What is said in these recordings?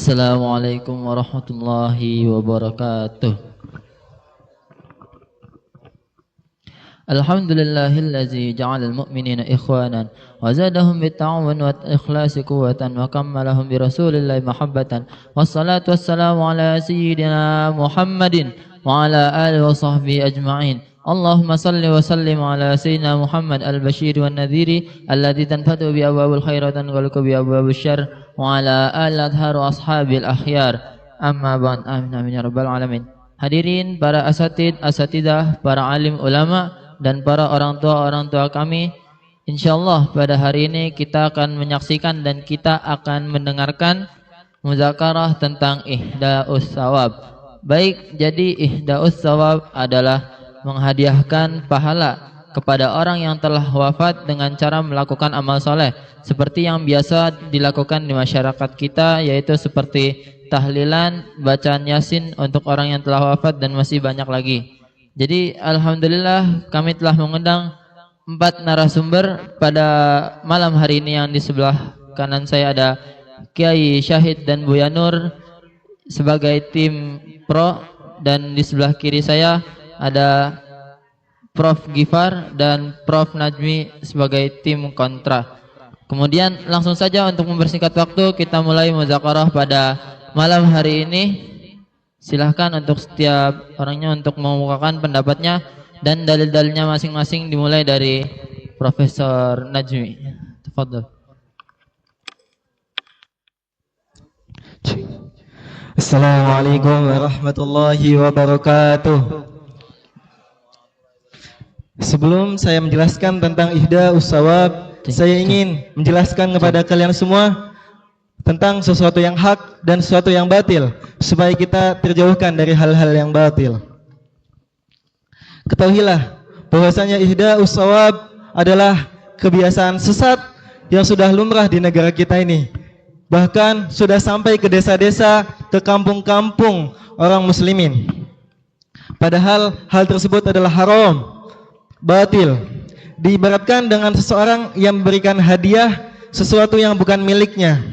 Assalamualaikum warahmatullahi wabarakatuh. Alhamdulillahillazi ja'alal mu'minina ikhwanan wa zadahum bitta'awun wa ikhlasi quwwatan wa kammalahum bi rasulillahi mahabbatan wassalatu wassalamu ala sayyidina Muhammadin wa ala alihi wa sahbihi ajma'in. Allahumma salli wa sallim ala sayyidina Muhammad al-bashir wa nadhiri alladhi tanfatu bi abwabil khairat wa ghalqu bi abwabil syarr wa ala al-adhar wa ashabil akhyar. Amma ba'd. Amin amin ya rabbal alamin. Hadirin para asatidah, para alim ulama dan para orang tua kami, insyaallah pada hari ini kita akan menyaksikan dan kita akan mendengarkan muzakarah tentang ihda'us sawab. Baik, jadi ihda'us sawab adalah menghadiahkan pahala kepada orang yang telah wafat dengan cara melakukan amal soleh seperti yang biasa dilakukan di masyarakat kita, yaitu seperti tahlilan, bacaan yasin untuk orang yang telah wafat dan masih banyak lagi. Jadi alhamdulillah kami telah mengundang 4 narasumber pada malam hari ini. Yang di sebelah kanan saya ada Kiai Syahid dan Buya Nur sebagai tim pro, dan di sebelah kiri saya ada Prof Gifar dan Prof Najmi sebagai tim kontra. Kemudian langsung saja untuk mempersingkat waktu kita mulai muzakarah pada malam hari ini. Silahkan untuk setiap orangnya untuk mengemukakan pendapatnya dan dalil-dalilnya masing-masing, dimulai dari Profesor Najmi. Tafadhol. Assalamualaikum warahmatullahi wabarakatuh. Sebelum saya menjelaskan tentang ihda'us sawab, saya ingin menjelaskan kepada kalian semua tentang sesuatu yang hak dan sesuatu yang batil, supaya kita terjauhkan dari hal-hal yang batil. Ketahuilah bahwasanya ihda'us sawab adalah kebiasaan sesat yang sudah lumrah di negara kita ini. Bahkan sudah sampai ke desa-desa, ke kampung-kampung orang muslimin. Padahal hal tersebut adalah haram, batil. Diibaratkan dengan seseorang yang memberikan hadiah sesuatu yang bukan miliknya.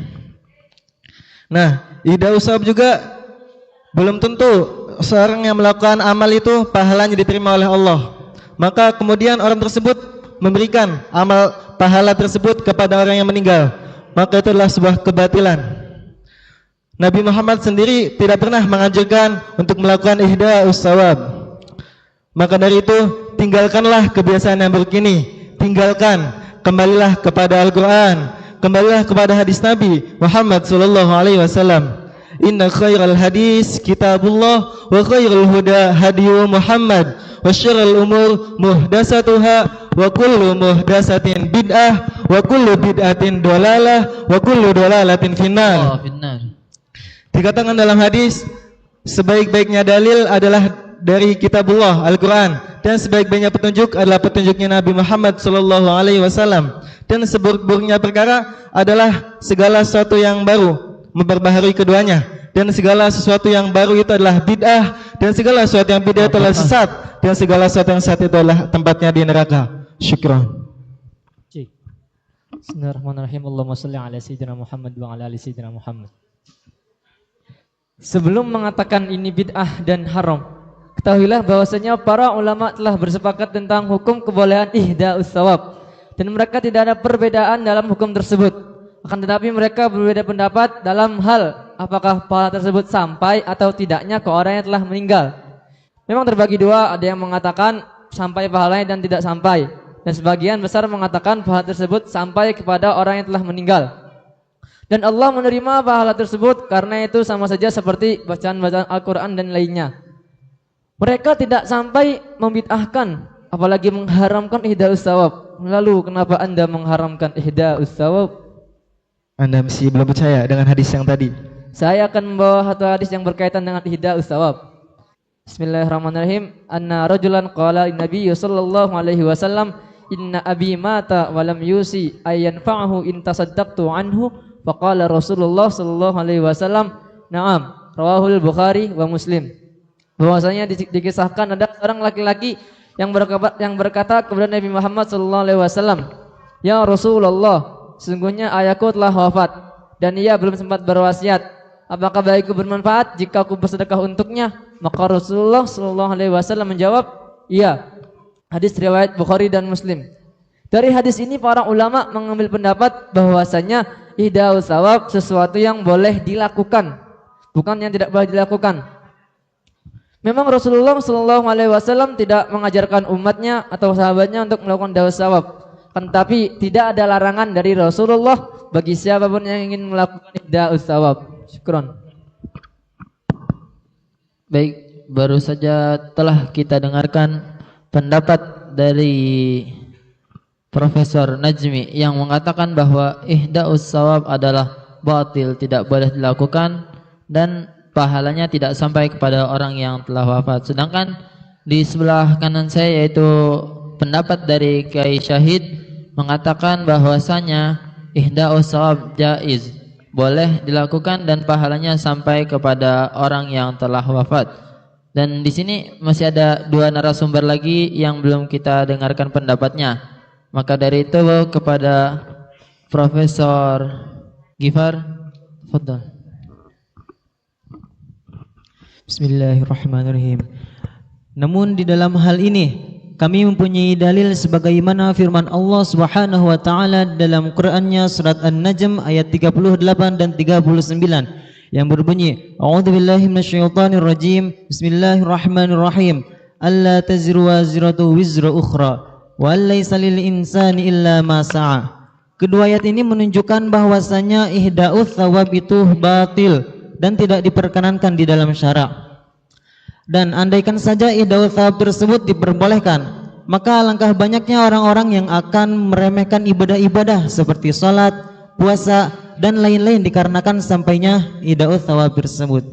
Nah, ihda'us sawab juga belum tentu seorang yang melakukan amal itu pahalanya diterima oleh Allah. Maka kemudian orang tersebut memberikan amal pahala tersebut kepada orang yang meninggal, maka itu adalah sebuah kebatilan. Nabi Muhammad sendiri tidak pernah mengajarkan untuk melakukan ihda'us sawab. Maka dari itu, tinggalkanlah kebiasaan yang buruk ini. Tinggalkan, kembalilah kepada Al-Quran, kembalilah kepada hadis Nabi Muhammad sallallahu alaihi wasallam. Inna khairal hadis kitabullah wa khairul huda hadiyu Muhammad wa syarrul umur muhdasatuha wa kullu muhdasatin bid'ah wa kullu bid'atin dolalah wa kullu dolalatin finnar. Dikatakan dalam hadis, sebaik-baiknya dalil adalah dari kitabullah Al-Quran, dan sebaik-baiknya petunjuk adalah petunjuknya Nabi Muhammad sallallahu alaihi wasallam. Dan seburuk-buruknya perkara adalah segala sesuatu yang baru, memperbaharui keduanya. Dan segala sesuatu yang baru itu adalah bid'ah, dan segala sesuatu yang bid'ah itu adalah sesat, dan segala sesuatu yang sesat itu adalah tempatnya di neraka. Syukran. Bismillahirrahmanirrahim. Allahumma shalli ala sayyidina Muhammad wa ala ali sayyidina Muhammad. Sebelum mengatakan ini bid'ah dan haram, ketahuilah bahwasanya para ulama telah bersepakat tentang hukum kebolehan ihda'us sawab, dan mereka tidak ada perbedaan dalam hukum tersebut. Akan tetapi mereka berbeda pendapat dalam hal apakah pahala tersebut sampai atau tidaknya ke orang yang telah meninggal. Memang terbagi dua, ada yang mengatakan sampai pahalanya dan tidak sampai, dan sebagian besar mengatakan pahala tersebut sampai kepada orang yang telah meninggal. Dan Allah menerima pahala tersebut karena itu sama saja seperti bacaan-bacaan Al-Quran dan lainnya. Mereka tidak sampai membid'ahkan, apalagi mengharamkan ihda'us sawab. Lalu kenapa Anda mengharamkan ihda'us sawab? Anda masih belum percaya dengan hadis yang tadi? Saya akan membawa satu hadis yang berkaitan dengan ihda'us sawab. Bismillahirrahmanirrahim. Anna rajulan qala Nabi sallallahu alaihi wasallam, inna abi mata wa lam yusi ayyanfa'ahu in tasaddaqtu anhu. Faqala Rasulullah sallallahu alaihi wasallam, na'am, rawahul Bukhari wa Muslim. Bahwasanya dikisahkan ada seorang laki-laki yang berkata kepada Nabi Muhammad sallallahu alaihi wasallam, "Ya Rasulullah, sesungguhnya ayahku telah wafat dan ia belum sempat berwasiat. apakah bagiku bermanfaat jika aku bersedekah untuknya? Maka Rasulullah sallallahu alaihi wasallam menjawab, iya. Hadis riwayat Bukhari dan Muslim. Dari hadis ini para ulama mengambil pendapat bahwasanya ihdaus sawab sesuatu yang boleh dilakukan, bukan yang tidak boleh dilakukan. Memang Rasulullah sallallahu alaihi wasallam tidak mengajarkan umatnya atau sahabatnya untuk melakukan daus sawab. Tetapi tidak ada larangan dari Rasulullah bagi siapapun yang ingin melakukan ihdaus sawab. Syukron. Baik, baru saja telah kita dengarkan pendapat dari Profesor Najmi yang mengatakan bahwa ihdaus sawab adalah batil, tidak boleh dilakukan dan pahalanya tidak sampai kepada orang yang telah wafat. Sedangkan di sebelah kanan saya yaitu pendapat dari Kiai Syahid mengatakan bahwasanya ihdaus sawab jaiz, boleh dilakukan dan pahalanya sampai kepada orang yang telah wafat. Dan di sini masih ada dua narasumber lagi yang belum kita dengarkan pendapatnya. Maka dari itu kepada Profesor Gifar, tafadhal. Bismillahirrahmanirrahim. Namun di dalam hal ini kami mempunyai dalil sebagaimana firman Allah Subhanahu wa taala dalam Qur'annya surat An-Najm ayat 38 dan 39 yang berbunyi, A'udzubillahi minasyaitonirrajim. Bismillahirrahmanirrahim. Alla taziru waziratu wizra ukhra wa laysa lil insani illa ma sa'a. Kedua ayat ini menunjukkan bahwasanya ihdaus thawab itu batil dan tidak diperkenankan di dalam syarak. Dan andaikan saja ihdaus thawab tersebut diperbolehkan, maka alangkah banyaknya orang-orang yang akan meremehkan ibadah-ibadah seperti salat, puasa dan lain-lain dikarenakan sampainya ihdaus thawab tersebut.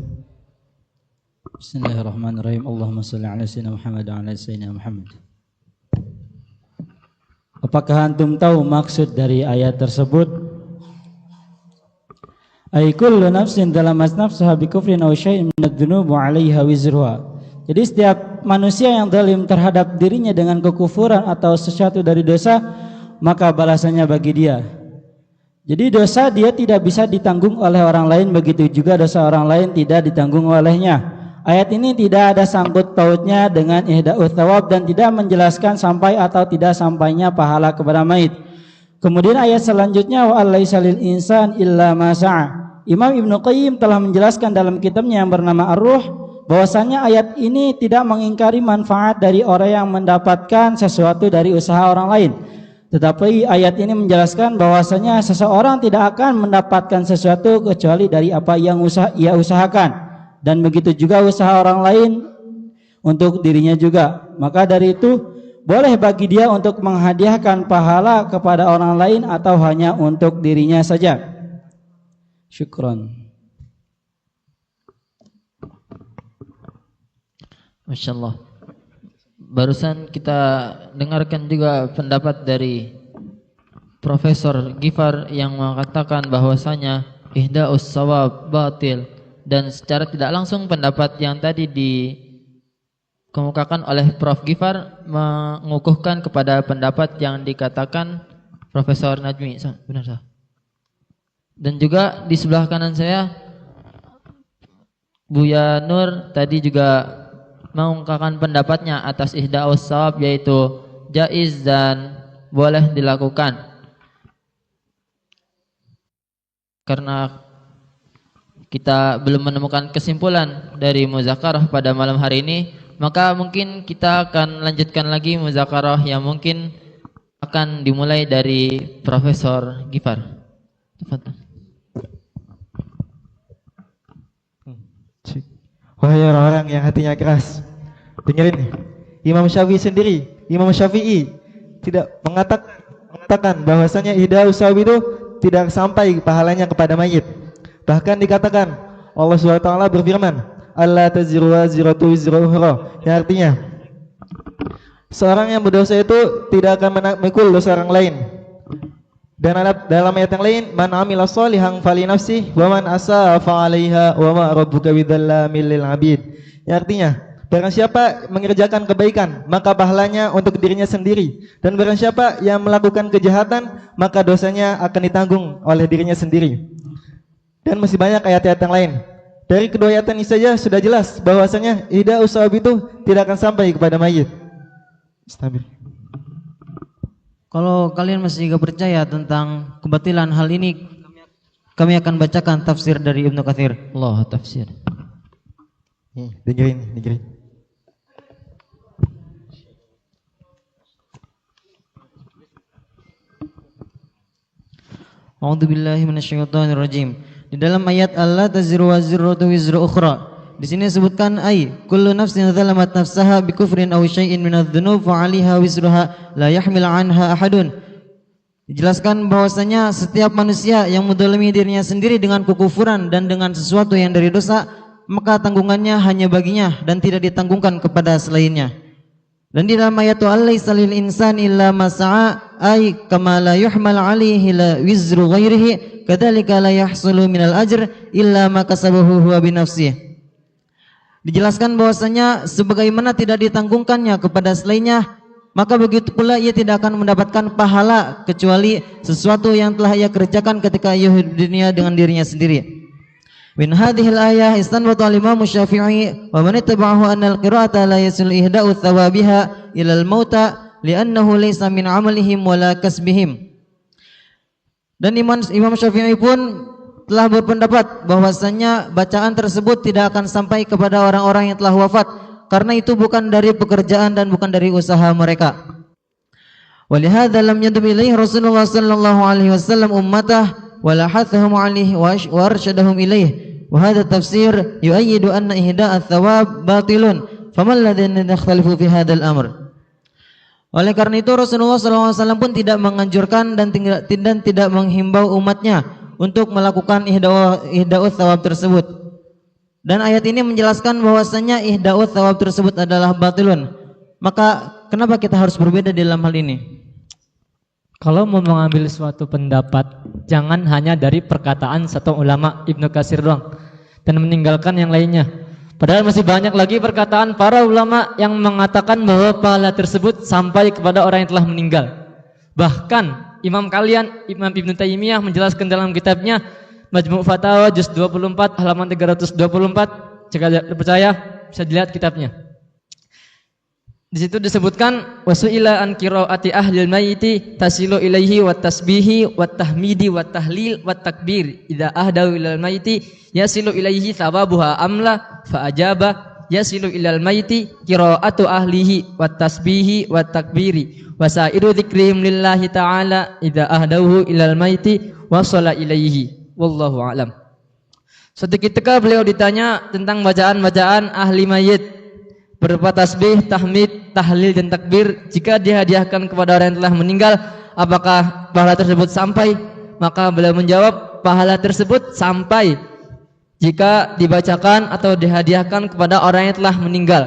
Bismillahirrahmanirrahim. Allahumma shalli ala sayyidina Muhammad wa ala sayyidina Muhammad. Apakah antum tahu maksud dari ayat tersebut? Ay kullu nafsin dalamat nafsaha bi kufrin aw syai'in min adz-dzunub 'alaiha wizruha. Jadi setiap manusia yang zalim terhadap dirinya dengan kekufuran atau sesuatu dari dosa, maka balasannya bagi dia. Jadi dosa dia tidak bisa ditanggung oleh orang lain, begitu juga dosa orang lain tidak ditanggung olehnya. Ayat ini tidak ada sangkut pautnya dengan ihdaus thawab dan tidak menjelaskan sampai atau tidak sampainya pahala kepada mayit. Kemudian ayat selanjutnya wa allaisa lil insan illa ma sa'a. Imam Ibnu Qayyim telah menjelaskan dalam kitabnya yang bernama Ar-Ruh bahwasanya ayat ini tidak mengingkari manfaat dari orang yang mendapatkan sesuatu dari usaha orang lain. Tetapi ayat ini menjelaskan bahwasanya seseorang tidak akan mendapatkan sesuatu kecuali dari apa yang ia usahakan. Dan begitu juga usaha orang lain untuk dirinya juga. Maka dari itu boleh bagi dia untuk menghadiahkan pahala kepada orang lain atau hanya untuk dirinya saja. Syukran. Masya Allah. Barusan kita dengarkan juga pendapat dari Profesor Gifar yang mengatakan bahwasanya ihdaus sawab batil, dan secara tidak langsung pendapat yang tadi dikemukakan oleh Prof Gifar mengukuhkan kepada pendapat yang dikatakan Profesor Najmi. Benar sah? Dan juga di sebelah kanan saya Buya Nur tadi juga mengungkapkan pendapatnya atas ihdaus sawab, yaitu jaiz dan boleh dilakukan. Karena kita belum menemukan kesimpulan dari muzakarah pada malam hari ini, maka mungkin kita akan lanjutkan lagi muzakarah yang mungkin akan dimulai dari Profesor Gifar. Tafadhal. Wahai orang-orang yang hatinya keras, dengerin nih. Imam Syafi'i tidak mengatakan bahwasanya ihdaus sawab itu tidak sampai pahalanya kepada mayit. Bahkan dikatakan Allah SWT berfirman, alla taziru waziratu wizra ukhra, yang artinya seorang yang berdosa itu tidak akan memikul dosa orang lain. Dan dalam ayat yang lain, man amila sholihan fali nafsihi wa man asaa fa 'alaiha wa ma rabbuka bidzallamin lil 'abid. Yang artinya, barang siapa mengerjakan kebaikan, maka pahalanya untuk dirinya sendiri, dan barang siapa yang melakukan kejahatan, maka dosanya akan ditanggung oleh dirinya sendiri. Dan masih banyak ayat-ayat yang lain. Dari kedua ayat ini saja sudah jelas bahwasanya ihda'us sawab itu tidak akan sampai kepada mayit. Stabil. Kalau kalian masih gak percaya tentang kebatilan hal ini, kami akan bacakan tafsir dari Ibnu Katsir. Allah tafsir. Dengerin. A'udzubillahi minasyaitonirrajim. Di dalam ayat Allah taziru waziratu wizra ukhra, di sini disebutkan kullu nafsin zalamat nafsaha bikufrin aw syai'in minadz-dzunub fa 'alaiha wizruha la yahmil 'anha ahadun. Dijelaskan bahwasanya setiap manusia yang menzalimi dirinya sendiri dengan kekufuran dan dengan sesuatu yang dari dosa, maka tanggungannya hanya baginya dan tidak ditanggungkan kepada selainnya. Dan di dalam ayat alaysa lil insani illa ma sa'a kama la yuhmal 'alaihi la wizru ghairihi kadzalika la yahsulu minal ajr illa ma kasabahu huwa bi nafsihi. Dijelaskan bahwasanya sebagaimana tidak ditanggungkannya kepada selainnya, maka begitu pula ia tidak akan mendapatkan pahala kecuali sesuatu yang telah ia kerjakan ketika ia hidup di dunia dengan dirinya sendiri. Min hadhil ayah istanbata al-Imam Syafi'i wa man ittaba'ahu anna al-qira'ata la yasul ihda'u thawabiha ila al-mauta li'annahu laysa min 'amalihim wa la kasbihim. Dan Imam Syafi'i pun telah berpendapat bahwasanya bacaan tersebut tidak akan sampai kepada orang-orang yang telah wafat karena itu bukan dari pekerjaan dan bukan dari usaha mereka. Walihadza lam yadum ilaihi Rasulullah sallallahu alaihi wasallam ummatah wala hathahum alaihi wa arsyadahum ilaihi wa hadha tafsir yu'ayyidu anna ihda'a thawab batilun faman ladzina yakhtalifu fi hadzal amr. Oleh karena itu Rasulullah SAW pun tidak menganjurkan dan tidak menghimbau umatnya untuk melakukan ihda'ut thawab tersebut. Dan ayat ini menjelaskan bahwasanya ihda'ut thawab tersebut adalah batilun. Maka kenapa kita harus berbeda dalam hal ini? Kalau mau mengambil suatu pendapat, jangan hanya dari perkataan satu ulama Ibnu Katsir doang dan meninggalkan yang lainnya. Padahal masih banyak lagi perkataan para ulama yang mengatakan bahwa pahala tersebut sampai kepada orang yang telah meninggal. Bahkan imam kalian, Imam Ibnu Taimiyah menjelaskan dalam kitabnya Majmu' Fatawa juz 24 halaman 324. Jika tidak percaya bisa dilihat kitabnya. Di situ disebutkan wasu'ila an qiraati ahlil mayyiti tasilu ilaihi wat tasbihi wat tahmidi wat tahlil wat takbir idza ahdau ilal mayyiti yasilu ilaihi thawabuha amla fa ajaba yasilu ilal mayyiti qiraatu ahlihi wat tasbihi wat takbiri wasairu dzikrihim lillahi ta'ala idza ahdauhu ilal mayyiti wa shalla ilaihi wallahu a'lam. Suatu ketika beliau ditanya tentang bacaan-bacaan ahli mayit berupa tasbih, tahmid, tahlil dan takbir jika dihadiahkan kepada orang yang telah meninggal, apakah pahala tersebut sampai? Maka beliau menjawab, pahala tersebut sampai jika dibacakan atau dihadiahkan kepada orang yang telah meninggal.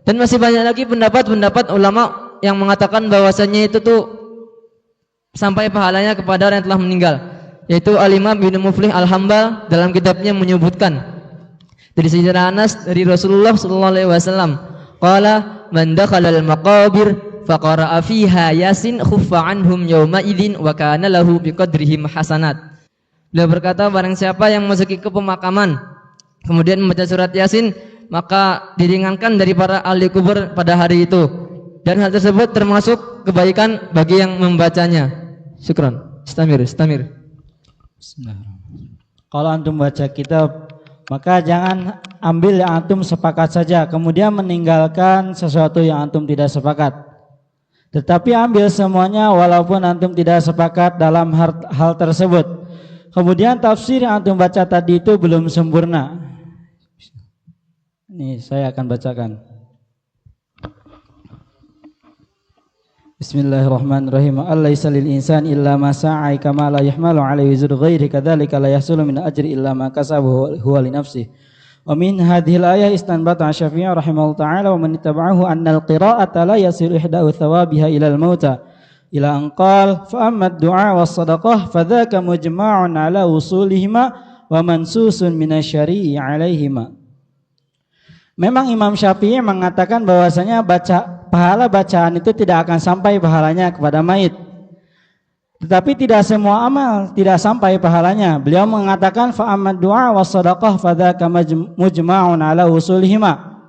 Dan masih banyak lagi pendapat-pendapat ulama yang mengatakan bahwasanya itu tuh sampai pahalanya kepada orang yang telah meninggal, yaitu Al-Imam Ibnu Muflih Al-Hambal dalam kitabnya menyebutkan dari Sayyidina Anas dari Rasulullah sallallahu alaihi wasallam, qala man dakhala al-maqabir faqara'a fiha yasin khuffa anhum yawma idzin wa kana lahu biqadrihim hasanat. Beliau berkata, barang siapa yang memasuki ke pemakaman kemudian membaca surat Yasin, maka diringankan dari para ahli kubur pada hari itu, dan hal tersebut termasuk kebaikan bagi yang membacanya. Syukran. Istamir. Bismillahirrahmanirrahim. Kalau antum baca kitab, maka jangan ambil yang antum sepakat saja kemudian meninggalkan sesuatu yang antum tidak sepakat. Tetapi ambil semuanya walaupun antum tidak sepakat dalam hal tersebut. Kemudian tafsir yang antum baca tadi itu belum sempurna. Ini saya akan bacakan. Bismillahirrahmanirrahim. Alaysa lil insani illa ma sa'a kama la yahmalu 'alaihi wizru ghairi kadzalika la yahsulu min ajri illa ma kasabahu huwa li nafsihi. Wa min hadhil ayah istanbata Syafi'i rahimahullah ta'ala wa man ittaba'ahu anna al-qira'ata la yasilu ihda'u thawabiha ila al-mauta ila an qala fa amma ad-du'a was sadaqah fa dzaka mujma'un 'ala usulihima wa mansusun min asy-syari'i 'alaihima. Memang Imam Syafi'i mengatakan bahwasanya pahala bacaan itu tidak akan sampai pahalanya kepada mayit. Tetapi tidak semua amal tidak sampai pahalanya. Beliau mengatakan fa amad du'a was shadaqah fadzaka mujma'un ala usulihima.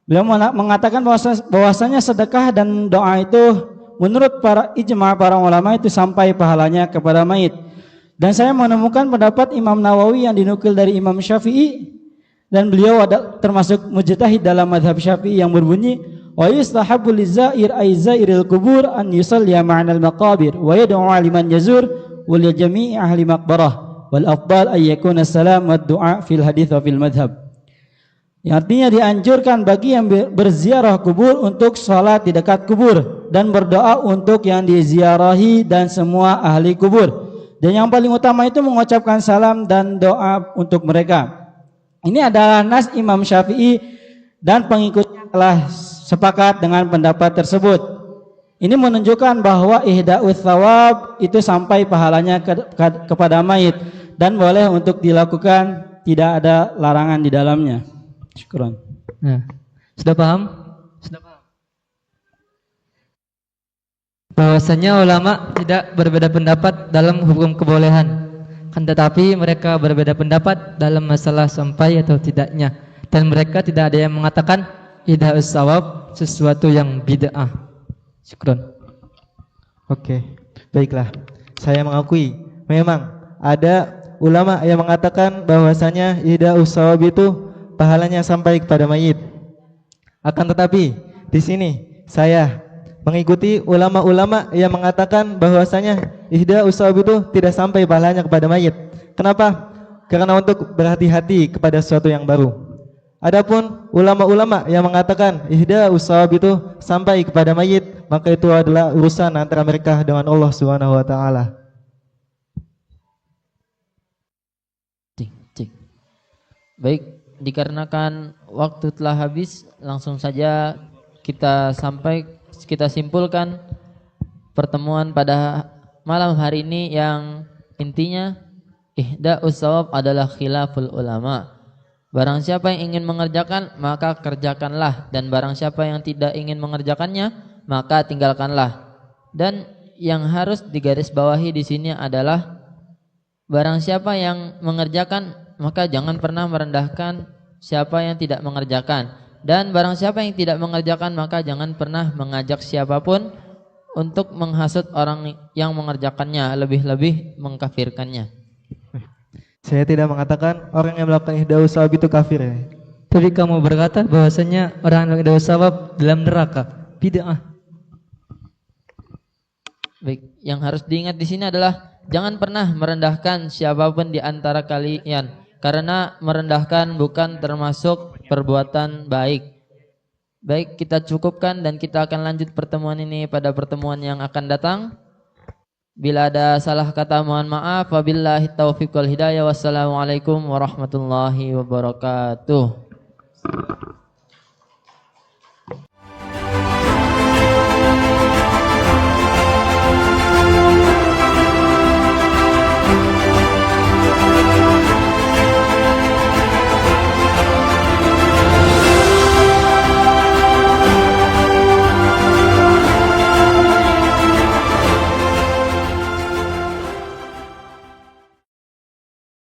Beliau mengatakan bahwasanya sedekah dan doa itu menurut para ijma' para ulama itu sampai pahalanya kepada mayit. Dan saya menemukan pendapat Imam Nawawi yang dinukil dari Imam Syafi'i, dan beliau termasuk mujtahid dalam mazhab Syafi'i yang berbunyi wa yustahabbu lizair ay zairil kubur an yusalliya ma'al maqabir wa yad'u liman yazur wal jami'i ahli maqbarah wal afdal ay yakuna salam wa du'a fil hadits wa fil madhab. Yang artinya dianjurkan bagi yang berziarah kubur untuk salat di dekat kubur dan berdoa untuk yang diziarahi dan semua ahli kubur. Dan yang paling utama itu mengucapkan salam dan doa untuk mereka. Ini adalah nas Imam Syafi'i dan pengikutnya telah sepakat dengan pendapat tersebut. Ini menunjukkan bahwa ihda'us tsawab itu sampai pahalanya kepada mayit dan boleh untuk dilakukan, tidak ada larangan di dalamnya. Syukran. Nah, sudah paham? Sudah paham. Bahwasanya ulama tidak berbeda pendapat dalam hukum kebolehan, kan tetapi mereka berbeda pendapat dalam masalah sampai atau tidaknya, dan mereka tidak ada yang mengatakan ihda'us tsawab sesuatu yang bid'ah. Syukran. Oke, baiklah. Saya mengakui memang ada ulama yang mengatakan bahwasanya ihda'us tsawab itu pahalanya sampai kepada mayit. Akan tetapi di sini saya mengikuti ulama-ulama yang mengatakan bahwasanya ihda'us tsawab itu tidak sampai pahalanya kepada mayit. Kenapa? Karena untuk berhati-hati kepada sesuatu yang baru. Adapun ulama-ulama yang mengatakan ihda'us tsawab itu sampai kepada mayit, maka itu adalah urusan antara mereka dengan Allah Subhanahu wa taala. Baik, dikarenakan waktu telah habis, langsung saja kita simpulkan pertemuan pada malam hari ini yang intinya ihda'us tsawab adalah khilaful ulama. Barang siapa yang ingin mengerjakan maka kerjakanlah, dan barang siapa yang tidak ingin mengerjakannya maka tinggalkanlah. Dan yang harus digarisbawahi di sini adalah barang siapa yang mengerjakan maka jangan pernah merendahkan siapa yang tidak mengerjakan, dan barang siapa yang tidak mengerjakan maka jangan pernah mengajak siapapun untuk menghasut orang yang mengerjakannya, lebih-lebih mengkafirkannya. Saya tidak mengatakan orang yang melakukan ihda'us tsawab itu kafir ya. Tapi kamu berkata bahwasanya orang yang ihda'us tsawab dalam neraka, bid'ah. Baik, yang harus diingat di sini adalah jangan pernah merendahkan siapapun di antara kalian, karena merendahkan bukan termasuk perbuatan baik. Baik, kita cukupkan dan kita akan lanjut pertemuan ini pada pertemuan yang akan datang. Bila ada salah kata mohon maaf. Wabillahi taufiq wal hidayah. Wassalamualaikum warahmatullahi wabarakatuh.